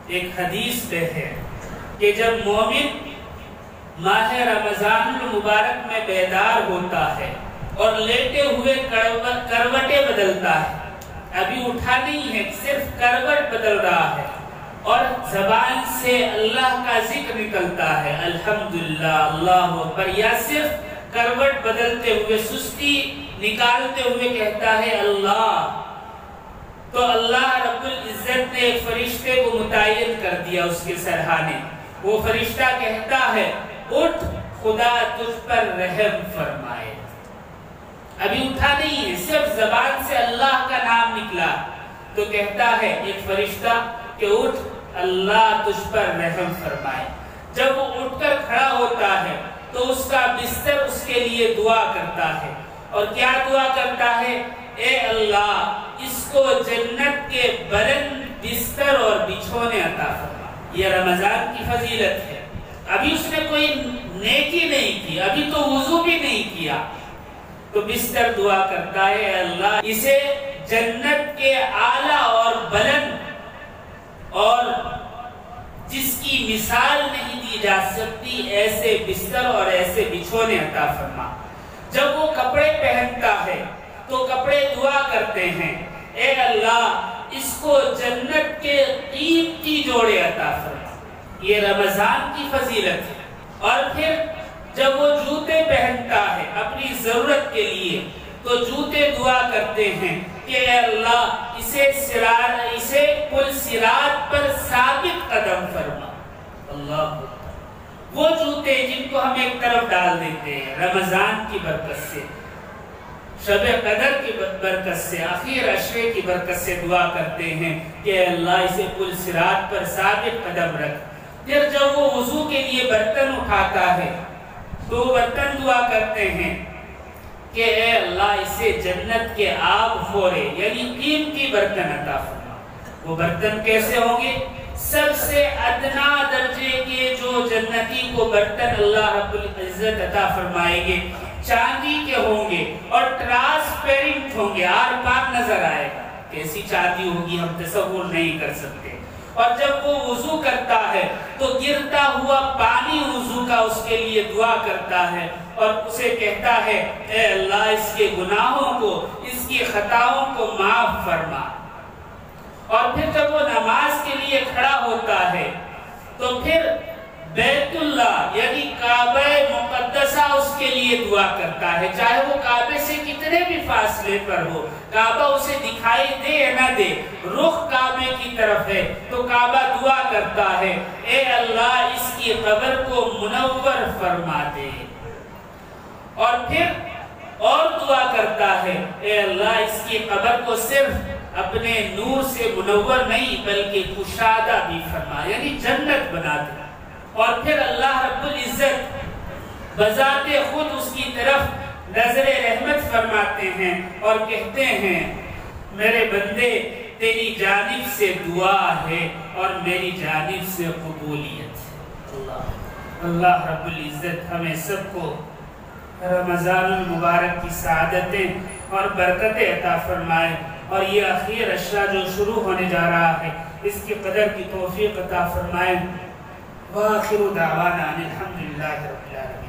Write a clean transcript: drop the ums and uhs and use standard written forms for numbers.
ایک حدیث پہ ہے کہ جب مومن ماہ رمضان المبارک میں بیدار ہوتا ہے اور لیٹے ہوئے کروٹیں بدلتا ہے، ابھی اٹھا نہیں ہے، صرف کروٹ بدل رہا ہے، اور زبان سے اللہ کا ذکر نکلتا ہے، الحمدللہ، اللہ اکبر، یا صرف کروٹ بدلتے ہوئے سستی نکالتے ہوئے کہتا ہے اللہ، تو اللہ رب العزت نے ایک فرشتے کو متعین کر دیا اس کے سرحانے. وہ فرشتہ کہتا ہے اٹھ، خدا تجھ پر رحم فرمائے. ابھی اٹھا نہیں ہے، صرف زبان سے اللہ کا نام نکلا تو کہتا ہے ایک فرشتہ کہ اٹھ، اللہ تجھ پر رحم فرمائے. جب وہ اٹھ کر کھڑا ہوتا ہے تو اس کا بستر اس کے لیے دعا کرتا ہے، اور کیا دعا کرتا ہے؟ اے اللہ، اس کو جنت کے بلند بستر اور بچھونے عطا فرما. یہ رمضان کی فضیلت ہے. ابھی اس نے کوئی نیکی نہیں کی، ابھی تو وضو بھی نہیں کیا، تو بستر دعا کرتا ہے اے اللہ، اسے جنت کے اعلیٰ اور بلند اور جس کی مثال نہیں دی جا سکتی ایسے بستر اور ایسے بچھونے عطا فرما. جب وہ کپڑے پہنتا ہے تو کپڑے دعا کرتے ہیں اے اللہ، اس کو جنت کے قیمتی جوڑے عطا فرما. یہ رمضان کی فضیلت ہے. اور پھر جب وہ جوتے پہنتا ہے اپنی ضرورت کے لیے تو جوتے دعا کرتے ہیں کہ اے اللہ، اسے پل صراط پر ثابت قدم فرما. اللہ، وہ جوتے جن کو ہم ایک طرف ڈال دیتے ہیں رمضان کی برکت سے، شب قدر کی برکت سے، آخر عشرے کی برکت سے دعا کرتے ہیں کہ اے اللہ، اسے پل صراط پر ثابت قدم رکھ. پھر جب وہ وضو کے لیے برتن اٹھاتا ہے تو برتن دعا کرتے ہیں کہ اے اللہ، اسے جنت کے آب خورے یعنی قیمتی برتن عطا فرما. وہ برتن کیسے ہوں گے؟ سب سے ادنا درجے کے جو جنتی کو برتن اللہ رب العزت عطا فرمائیں گے چاندی کے ہوں گے اور ٹرانسپیرنٹ ہوں گے، آر پار نظر آئے گا. کیسی چاندی ہوگی ہم تصور نہیں کر سکتے. اور جب وہ وضو کرتا ہے تو گرتا ہوا پانی وضو کا اس کے لیے دعا کرتا ہے اور اسے کہتا ہے اے اللہ، اس کے گناہوں کو، اس کی خطاؤں کو معاف فرما. اور پھر جب وہ نماز کے لیے کھڑا ہوتا ہے تو پھر بیت اللہ یعنی کعبہ مقدسہ اس کے لیے دعا کرتا ہے، چاہے وہ کعبے سے کتنے بھی فاصلے پر ہو. کعبہ اسے دکھائی دے یا نہ دے، رخ کعبے کی طرف ہے تو کعبہ دعا کرتا ہے اے اللہ، اس کی قبر کو منور فرما دے. اور پھر اور دعا کرتا ہے اے اللہ، اس کی قبر کو صرف اپنے نور سے منور نہیں بلکہ کشادہ بھی فرما، یعنی جنت بنا دے. اور پھر اللہ رب العزت بذات خود اس کی طرف نظر رحمت فرماتے ہیں اور کہتے ہیں میرے بندے، تیری جانب سے دعا ہے اور میری جانب سے قبولیت ہے. اللہ رب العزت ہمیں سب کو رمضان المبارک کی سعادتیں اور برکتیں عطا فرمائے، اور یہ اخیر عشرہ جو شروع ہونے جا رہا ہے اس کی قدر کی توفیق عطا فرمائے. وآخر دعوانا ان الحمدللہ رب العالمین.